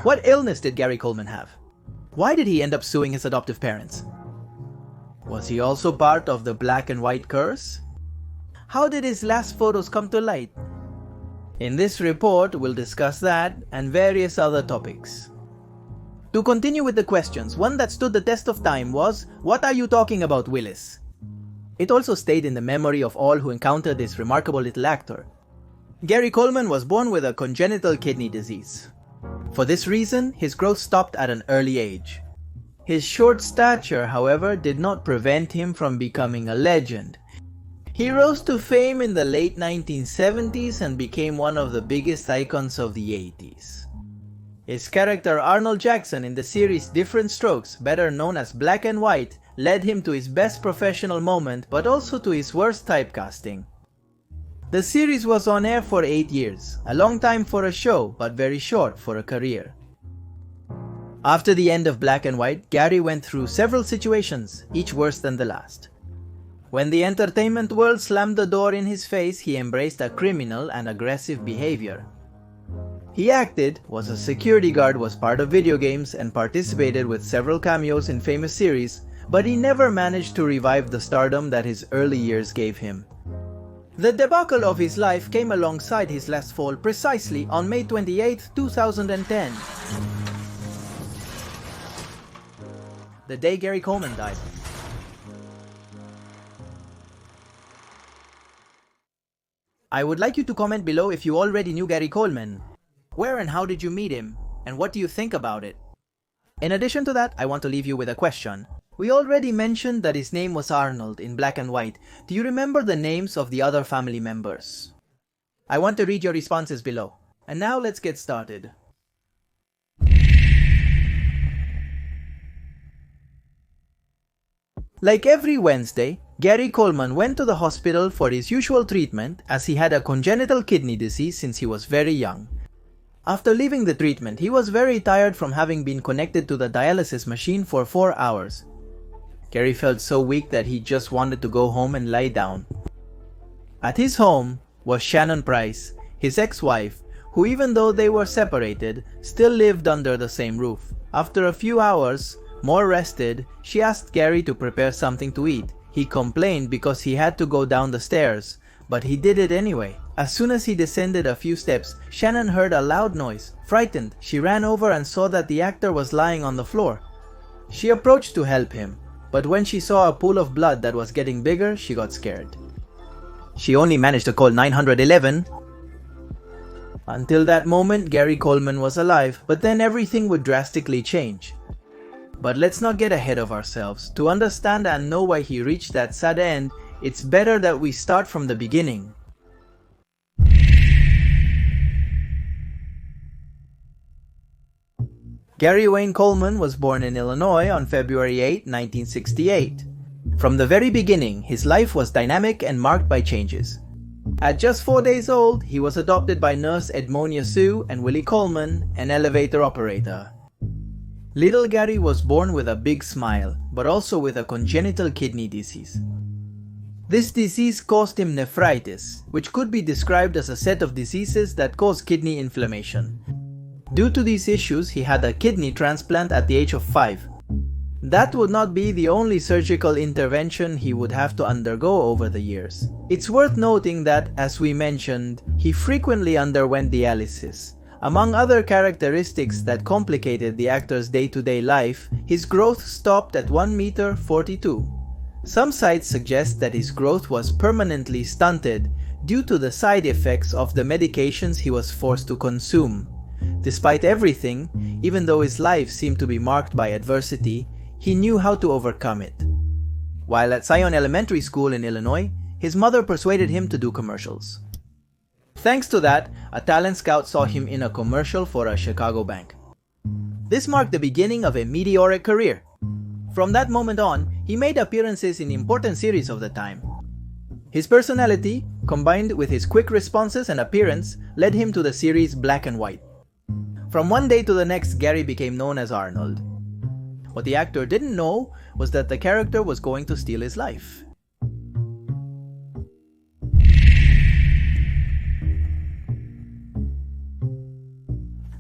What illness did Gary Coleman have? Why did he end up suing his adoptive parents? Was he also part of the black and white curse? How did his last photos come to light? In this report, we'll discuss that and various other topics. To continue with the questions, one that stood the test of time was, "What are you talking about, Willis?" It also stayed in the memory of all who encountered this remarkable little actor. Gary Coleman was born with a congenital kidney disease. For this reason, his growth stopped at an early age. His short stature, however, did not prevent him from becoming a legend. He rose to fame in the late 1970s and became one of the biggest icons of the 80s. His character Arnold Jackson in the series Different Strokes, better known as Black and White, led him to his best professional moment but also to his worst typecasting. The series was on air for 8 years, a long time for a show but very short for a career. After the end of Black and White, Gary went through several situations, each worse than the last. When the entertainment world slammed the door in his face, he embraced a criminal and aggressive behavior. He acted, was a security guard, was part of video games, and participated with several cameos in famous series, but he never managed to revive the stardom that his early years gave him. The debacle of his life came alongside his last fall precisely on May 28, 2010. The day Gary Coleman died. I would like you to comment below if you already knew Gary Coleman. Where and how did you meet him? And what do you think about it? In addition to that, I want to leave you with a question. We already mentioned that his name was Arnold in Black and White. Do you remember the names of the other family members? I want to read your responses below. And now let's get started. Like every Wednesday, Gary Coleman went to the hospital for his usual treatment as he had a congenital kidney disease since he was very young. After leaving the treatment, he was very tired from having been connected to the dialysis machine for 4 hours. Gary felt so weak that he just wanted to go home and lie down. At his home was Shannon Price, his ex-wife, who even though they were separated, still lived under the same roof. After a few hours, more rested, she asked Gary to prepare something to eat. He complained because he had to go down the stairs, but he did it anyway. As soon as he descended a few steps, Shannon heard a loud noise. Frightened, she ran over and saw that the actor was lying on the floor. She approached to help him, but when she saw a pool of blood that was getting bigger, she got scared. She only managed to call 911. Until that moment, Gary Coleman was alive, but then everything would drastically change. But let's not get ahead of ourselves. To understand and know why he reached that sad end, it's better that we start from the beginning. Gary Wayne Coleman was born in Illinois on February 8, 1968. From the very beginning, his life was dynamic and marked by changes. At just 4 days old, he was adopted by nurse Edmonia Sue and Willie Coleman, an elevator operator. Little Gary was born with a big smile, but also with a congenital kidney disease. This disease caused him nephritis, which could be described as a set of diseases that cause kidney inflammation. Due to these issues, he had a kidney transplant at the age of 5. That would not be the only surgical intervention he would have to undergo over the years. It's worth noting that, as we mentioned, he frequently underwent dialysis. Among other characteristics that complicated the actor's day-to-day life, his growth stopped at 1 meter 42. Some sites suggest that his growth was permanently stunted due to the side effects of the medications he was forced to consume. Despite everything, even though his life seemed to be marked by adversity, he knew how to overcome it. While at Zion Elementary School in Illinois, his mother persuaded him to do commercials. Thanks to that, a talent scout saw him in a commercial for a Chicago bank. This marked the beginning of a meteoric career. From that moment on, he made appearances in important series of the time. His personality, combined with his quick responses and appearance, led him to the series Black and White. From one day to the next, Gary became known as Arnold. What the actor didn't know was that the character was going to steal his life.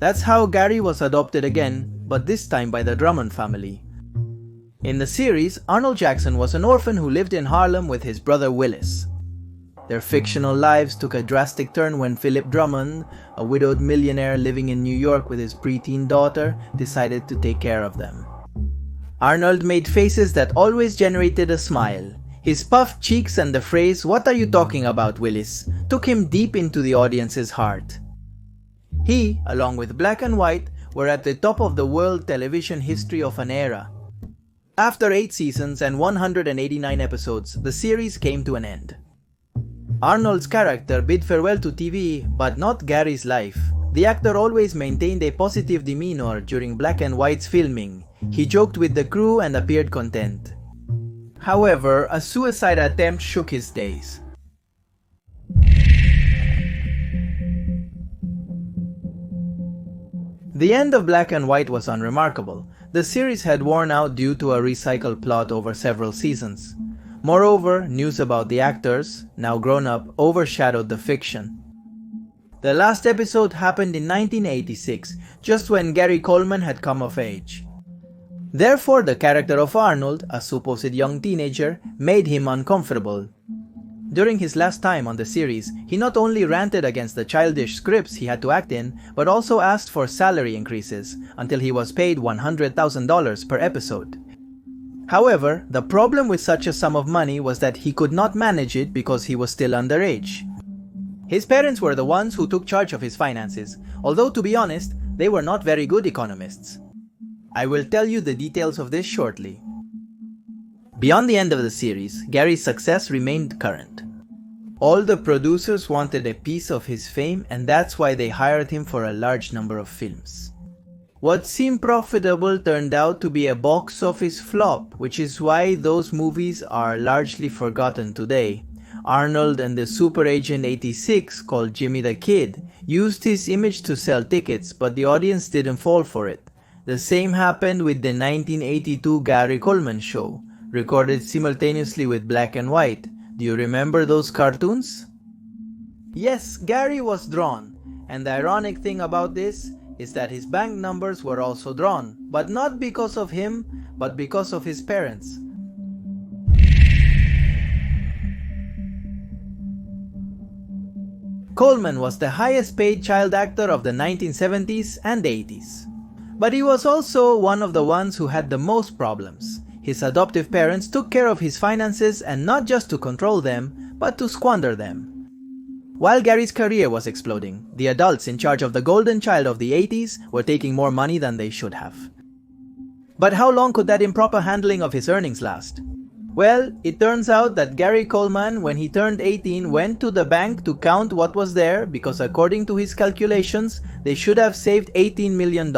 That's how Gary was adopted again, but this time by the Drummond family. In the series, Arnold Jackson was an orphan who lived in Harlem with his brother Willis. Their fictional lives took a drastic turn when Philip Drummond, a widowed millionaire living in New York with his preteen daughter, decided to take care of them. Arnold made faces that always generated a smile. His puffed cheeks and the phrase, "What are you talking about, Willis?" took him deep into the audience's heart. He, along with Black and White, were at the top of the world television history of an era. After 8 seasons and 189 episodes, the series came to an end. Arnold's character bid farewell to TV, but not Gary's life. The actor always maintained a positive demeanor during Black and White's filming. He joked with the crew and appeared content. However, a suicide attempt shook his days. The end of Black and White was unremarkable. The series had worn out due to a recycled plot over several seasons. Moreover, news about the actors, now grown up, overshadowed the fiction. The last episode happened in 1986, just when Gary Coleman had come of age. Therefore, the character of Arnold, a supposed young teenager, made him uncomfortable. During his last time on the series, he not only ranted against the childish scripts he had to act in, but also asked for salary increases, until he was paid $100,000 per episode. However, the problem with such a sum of money was that he could not manage it because he was still underage. His parents were the ones who took charge of his finances, although to be honest, they were not very good economists. I will tell you the details of this shortly. Beyond the end of the series, Gary's success remained current. All the producers wanted a piece of his fame, and that's why they hired him for a large number of films. What seemed profitable turned out to be a box office flop, which is why those movies are largely forgotten today. Arnold and the Super Agent 86, called Jimmy the Kid, used his image to sell tickets, but the audience didn't fall for it. The same happened with the 1982 Gary Coleman show, recorded simultaneously with Black and White. Do you remember those cartoons? Yes, Gary was drawn, and the ironic thing about this is that his bank numbers were also drawn, but not because of him, but because of his parents. Coleman was the highest paid child actor of the 1970s and 80s. But he was also one of the ones who had the most problems. His adoptive parents took care of his finances, and not just to control them, but to squander them. While Gary's career was exploding, the adults in charge of the golden child of the 80s were taking more money than they should have. But how long could that improper handling of his earnings last? Well, it turns out that Gary Coleman, when he turned 18, went to the bank to count what was there because according to his calculations, they should have saved $18 million.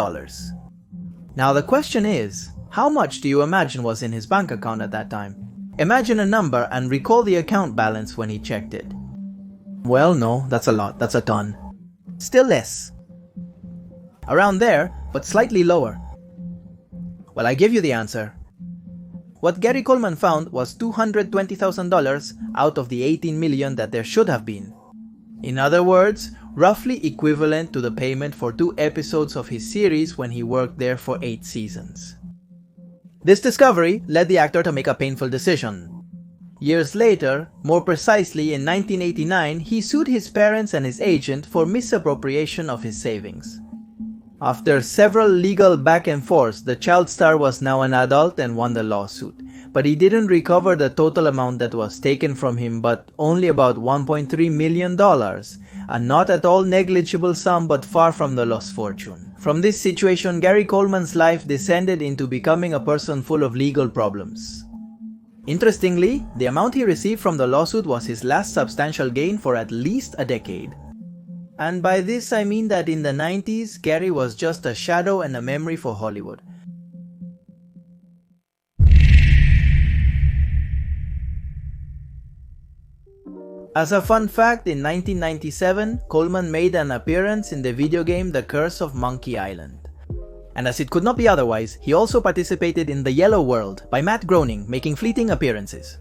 Now the question is, how much do you imagine was in his bank account at that time? Imagine a number and recall the account balance when he checked it. Well, no, that's a lot, that's a ton. Still less. Around there, but slightly lower. Well, I give you the answer. What Gary Coleman found was $220,000 out of the $18 million that there should have been. In other words, roughly equivalent to the payment for 2 episodes of his series when he worked there for 8 seasons. This discovery led the actor to make a painful decision. Years later, more precisely in 1989, he sued his parents and his agent for misappropriation of his savings. After several legal back and forths, the child star was now an adult and won the lawsuit. But he didn't recover the total amount that was taken from him, but only about $1.3 million, a not at all negligible sum but far from the lost fortune. From this situation, Gary Coleman's life descended into becoming a person full of legal problems. Interestingly, the amount he received from the lawsuit was his last substantial gain for at least a decade. And by this I mean that in the 90s, Gary was just a shadow and a memory for Hollywood. As a fun fact, in 1997, Coleman made an appearance in the video game The Curse of Monkey Island. And as it could not be otherwise, he also participated in The Yellow World by Matt Groening, making fleeting appearances.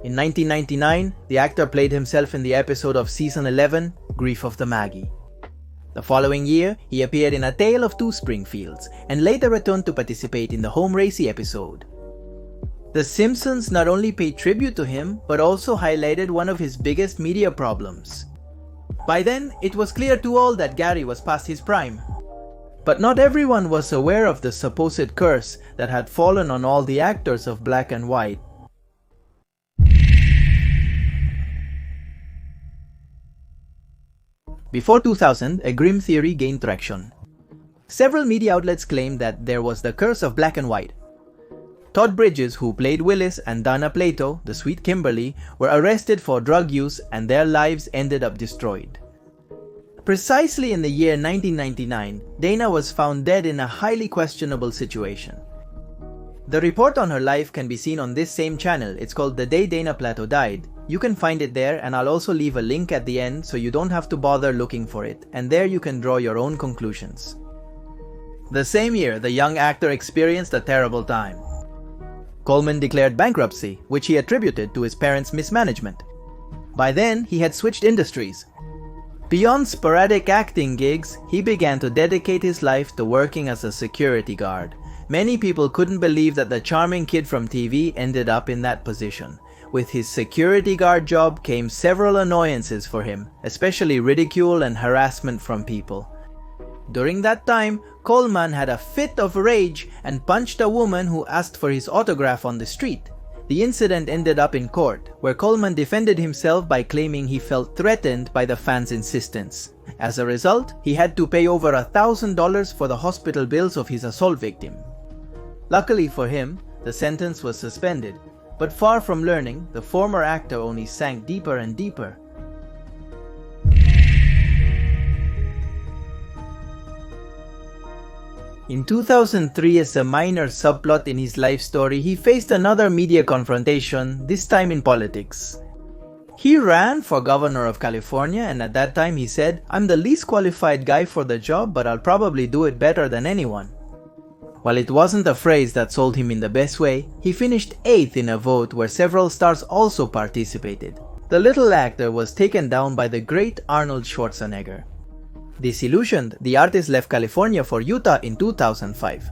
In 1999, the actor played himself in the episode of Season 11, Grief of the Maggie. The following year, he appeared in A Tale of Two Springfields and later returned to participate in the Home Racy episode. The Simpsons not only paid tribute to him, but also highlighted one of his biggest media problems. By then, it was clear to all that Gary was past his prime. But not everyone was aware of the supposed curse that had fallen on all the actors of Black and White. Before 2000, a grim theory gained traction. Several media outlets claimed that there was the curse of Black and White. Todd Bridges, who played Willis, and Dana Plato, the sweet Kimberly, were arrested for drug use and their lives ended up destroyed. Precisely in the year 1999, Dana was found dead in a highly questionable situation. The report on her life can be seen on this same channel. It's called The Day Dana Plato Died. You can find it there, and I'll also leave a link at the end so you don't have to bother looking for it, and there you can draw your own conclusions. The same year, the young actor experienced a terrible time. Coleman declared bankruptcy, which he attributed to his parents' mismanagement. By then, he had switched industries. Beyond sporadic acting gigs, he began to dedicate his life to working as a security guard. Many people couldn't believe that the charming kid from TV ended up in that position. With his security guard job came several annoyances for him, especially ridicule and harassment from people. During that time, Coleman had a fit of rage and punched a woman who asked for his autograph on the street. The incident ended up in court, where Coleman defended himself by claiming he felt threatened by the fans' insistence. As a result, he had to pay over $1,000 for the hospital bills of his assault victim. Luckily for him, the sentence was suspended, but far from learning, the former actor only sank deeper and deeper. In 2003, as a minor subplot in his life story, he faced another media confrontation, this time in politics. He ran for governor of California, and at that time he said, "I'm the least qualified guy for the job, but I'll probably do it better than anyone." While it wasn't a phrase that sold him in the best way, he finished 8th in a vote where several stars also participated. The little actor was taken down by the great Arnold Schwarzenegger. Disillusioned, the artist left California for Utah in 2005.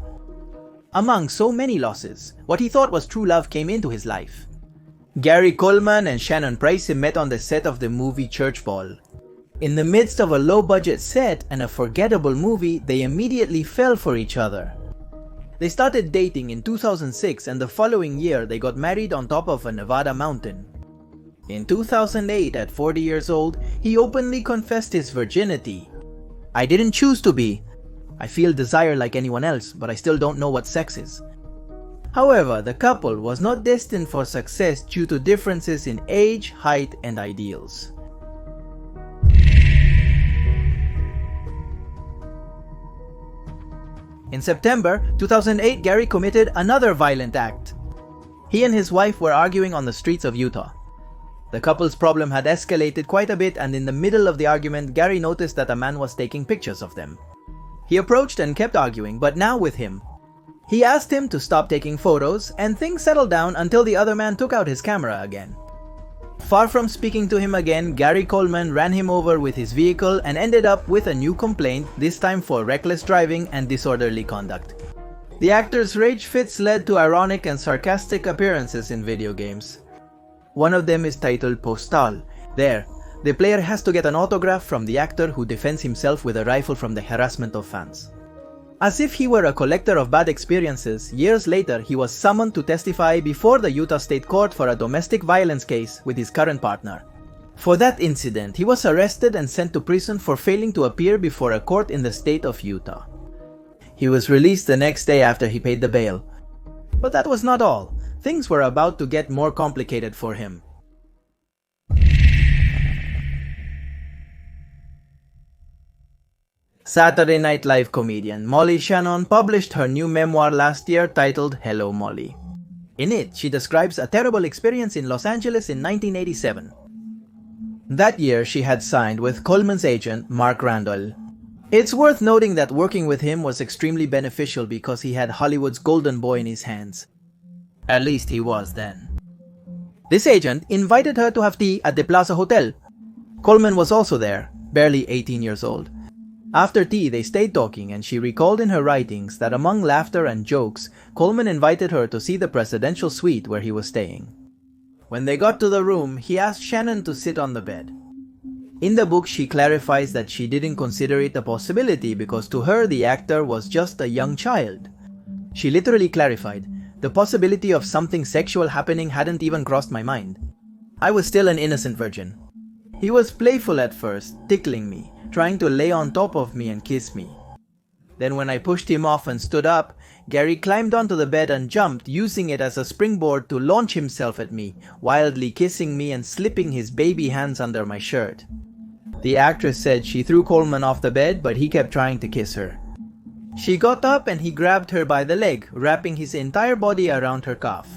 Among so many losses, what he thought was true love came into his life. Gary Coleman and Shannon Price met on the set of the movie Church Ball. In the midst of a low-budget set and a forgettable movie, they immediately fell for each other. They started dating in 2006, and the following year they got married on top of a Nevada mountain. In 2008, at 40 years old, he openly confessed his virginity. "I didn't choose to be. I feel desire like anyone else, but I still don't know what sex is." However, the couple was not destined for success due to differences in age, height, and ideals. In September 2008, Gary committed another violent act. He and his wife were arguing on the streets of Utah. The couple's problem had escalated quite a bit, and in the middle of the argument, Gary noticed that a man was taking pictures of them. He approached and kept arguing, but now with him. He asked him to stop taking photos, and things settled down until the other man took out his camera again. Far from speaking to him again, Gary Coleman ran him over with his vehicle and ended up with a new complaint, this time for reckless driving and disorderly conduct. The actor's rage fits led to ironic and sarcastic appearances in video games. One of them is titled Postal. There, the player has to get an autograph from the actor who defends himself with a rifle from the harassment of fans. As if he were a collector of bad experiences, years later he was summoned to testify before the Utah State Court for a domestic violence case with his current partner. For that incident, he was arrested and sent to prison for failing to appear before a court in the state of Utah. He was released the next day after he paid the bail. But that was not all. Things were about to get more complicated for him. Saturday Night Live comedian Molly Shannon published her new memoir last year titled Hello Molly. In it, she describes a terrible experience in Los Angeles in 1987. That year, she had signed with Coleman's agent, Mark Randall. It's worth noting that working with him was extremely beneficial because he had Hollywood's golden boy in his hands. At least he was then. This agent invited her to have tea at the Plaza Hotel. Coleman was also there, barely 18 years old. After tea, they stayed talking, and she recalled in her writings that among laughter and jokes, Coleman invited her to see the presidential suite where he was staying. When they got to the room, he asked Shannon to sit on the bed. In the book, she clarifies that she didn't consider it a possibility because to her the actor was just a young child. She literally clarified, "The possibility of something sexual happening hadn't even crossed my mind. I was still an innocent virgin. He was playful at first, tickling me, trying to lay on top of me and kiss me. Then when I pushed him off and stood up, Gary climbed onto the bed and jumped, using it as a springboard to launch himself at me, wildly kissing me and slipping his baby hands under my shirt." The actress said she threw Coleman off the bed, but he kept trying to kiss her. She got up and he grabbed her by the leg, wrapping his entire body around her calf.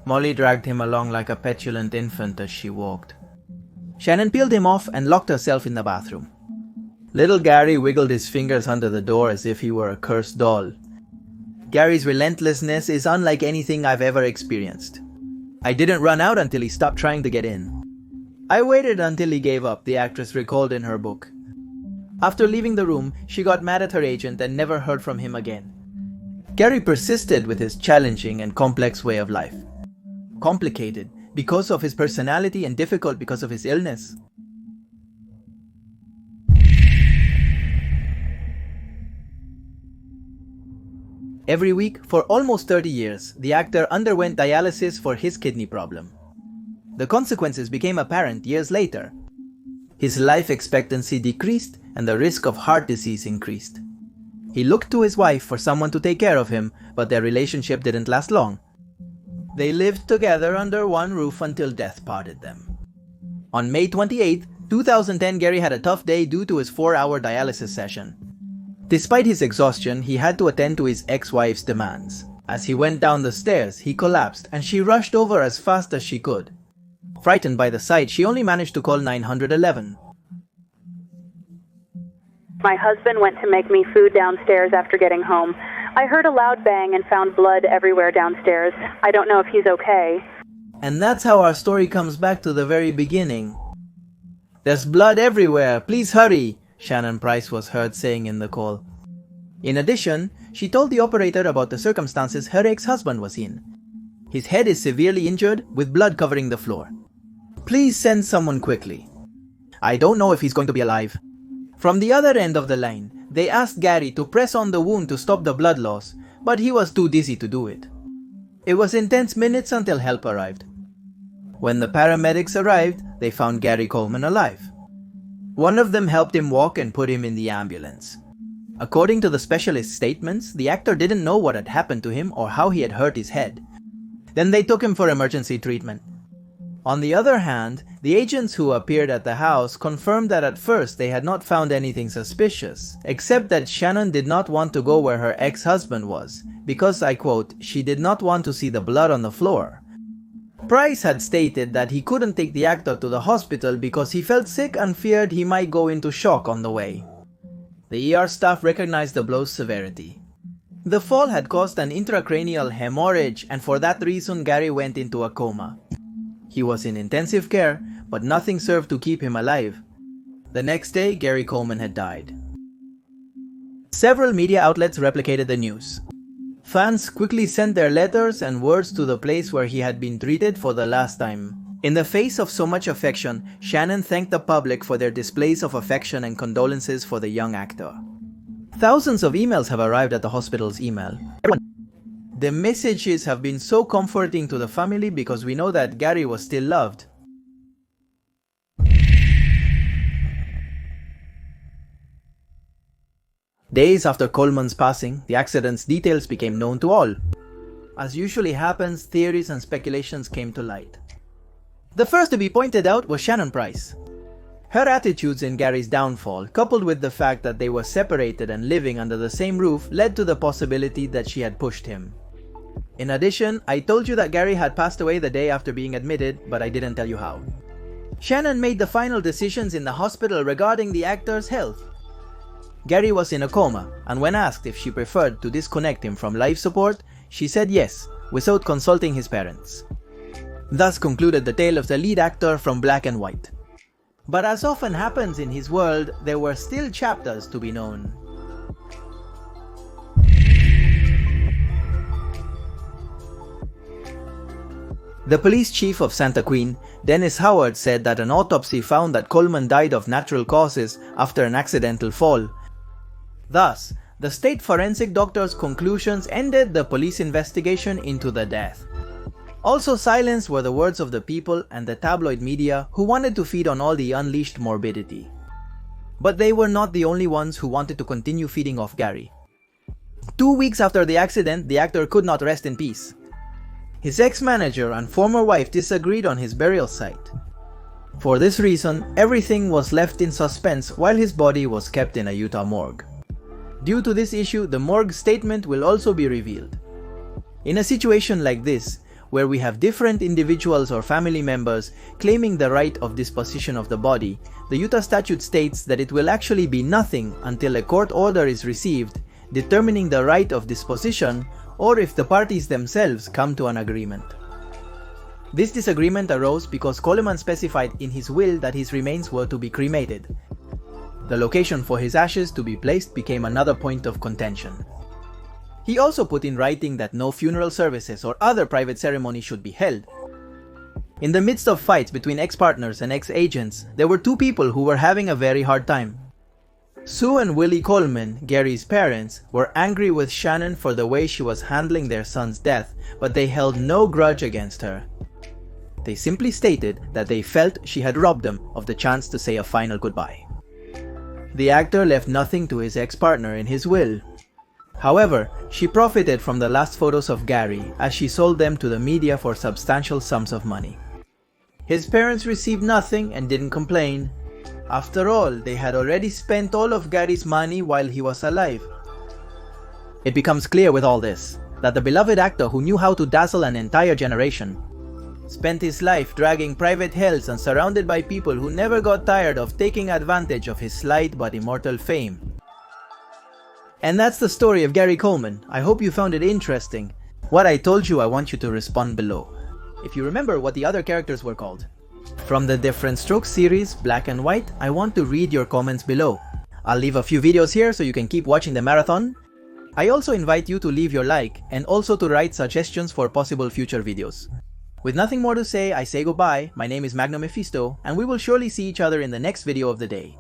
Molly dragged him along like a petulant infant as she walked. Shannon peeled him off and locked herself in the bathroom. Little Gary wiggled his fingers under the door as if he were a cursed doll. Gary's relentlessness is unlike anything I've ever experienced. I didn't run out until he stopped trying to get in. I waited until he gave up, the actress recalled in her book. After leaving the room, she got mad at her agent and never heard from him again. Gary persisted with his challenging and complex way of life. Complicated because of his personality and difficult because of his illness. Every week, for almost 30 years, the actor underwent dialysis for his kidney problem. The consequences became apparent years later. His life expectancy decreased and the risk of heart disease increased. He looked to his wife for someone to take care of him, but their relationship didn't last long. They lived together under one roof until death parted them. On May 28, 2010, Gary had a tough day due to his 4-hour dialysis session. Despite his exhaustion, he had to attend to his ex-wife's demands. As he went down the stairs, he collapsed and she rushed over as fast as she could. Frightened by the sight, she only managed to call 911. My husband went to make me food downstairs after getting home. I heard a loud bang and found blood everywhere downstairs. I don't know if he's okay. And that's how our story comes back to the very beginning. "There's blood everywhere, please hurry," Shannon Price was heard saying in the call. In addition, she told the operator about the circumstances her ex-husband was in. His head is severely injured, with blood covering the floor. "Please send someone quickly. I don't know if he's going to be alive." From the other end of the line, they asked Gary to press on the wound to stop the blood loss, but he was too dizzy to do it. It was intense minutes until help arrived. When the paramedics arrived, they found Gary Coleman alive. One of them helped him walk and put him in the ambulance. According to the specialist's statements, the actor didn't know what had happened to him or how he had hurt his head. Then they took him for emergency treatment. On the other hand, the agents who appeared at the house confirmed that at first they had not found anything suspicious, except that Shannon did not want to go where her ex-husband was, because, I quote, "she did not want to see the blood on the floor." Price had stated that he couldn't take the actor to the hospital because he felt sick and feared he might go into shock on the way. The ER staff recognized the blow's severity. The fall had caused an intracranial hemorrhage, and for that reason Gary went into a coma. He was in intensive care, but nothing served to keep him alive. The next day, Gary Coleman had died. Several media outlets replicated the news. Fans quickly sent their letters and words to the place where he had been treated for the last time. In the face of so much affection, Shannon thanked the public for their displays of affection and condolences for the young actor. Thousands of emails have arrived at the hospital's email. The messages have been so comforting to the family because we know that Gary was still loved. Days after Coleman's passing, the accident's details became known to all. As usually happens, theories and speculations came to light. The first to be pointed out was Shannon Price. Her attitudes in Gary's downfall, coupled with the fact that they were separated and living under the same roof, led to the possibility that she had pushed him. In addition, I told you that Gary had passed away the day after being admitted, but I didn't tell you how. Shannon made the final decisions in the hospital regarding the actor's health. Gary was in a coma, and when asked if she preferred to disconnect him from life support, she said yes, without consulting his parents. Thus concluded the tale of the lead actor from Black and White. But as often happens in his world, there were still chapters to be known. The police chief of Santa Queen, Dennis Howard, said that an autopsy found that Coleman died of natural causes after an accidental fall. Thus, the state forensic doctor's conclusions ended the police investigation into the death. Also silenced were the words of the people and the tabloid media who wanted to feed on all the unleashed morbidity. But they were not the only ones who wanted to continue feeding off Gary. 2 weeks after the accident, the actor could not rest in peace. His ex-manager and former wife disagreed on his burial site. For this reason, everything was left in suspense while his body was kept in a Utah morgue. Due to this issue, the morgue statement will also be revealed. In a situation like this, where we have different individuals or family members claiming the right of disposition of the body, the Utah statute states that it will actually be nothing until a court order is received determining the right of disposition, or if the parties themselves come to an agreement. This disagreement arose because Coleman specified in his will that his remains were to be cremated. The location for his ashes to be placed became another point of contention. He also put in writing that no funeral services or other private ceremony should be held. In the midst of fights between ex-partners and ex-agents, there were two people who were having a very hard time. Sue and Willie Coleman, Gary's parents, were angry with Shannon for the way she was handling their son's death, but they held no grudge against her. They simply stated that they felt she had robbed them of the chance to say a final goodbye. The actor left nothing to his ex-partner in his will. However, she profited from the last photos of Gary as she sold them to the media for substantial sums of money. His parents received nothing and didn't complain. After all, they had already spent all of Gary's money while he was alive. It becomes clear with all this that the beloved actor who knew how to dazzle an entire generation spent his life dragging private hells and surrounded by people who never got tired of taking advantage of his slight but immortal fame. And that's the story of Gary Coleman. I hope you found it interesting. What I told you, I want you to respond below. If you remember what the other characters were called. From the Different Strokes series, Black and White, I want to read your comments below. I'll leave a few videos here so you can keep watching the marathon. I also invite you to leave your like and also to write suggestions for possible future videos. With nothing more to say, I say goodbye. My name is Magno Mephisto, and we will surely see each other in the next video of the day.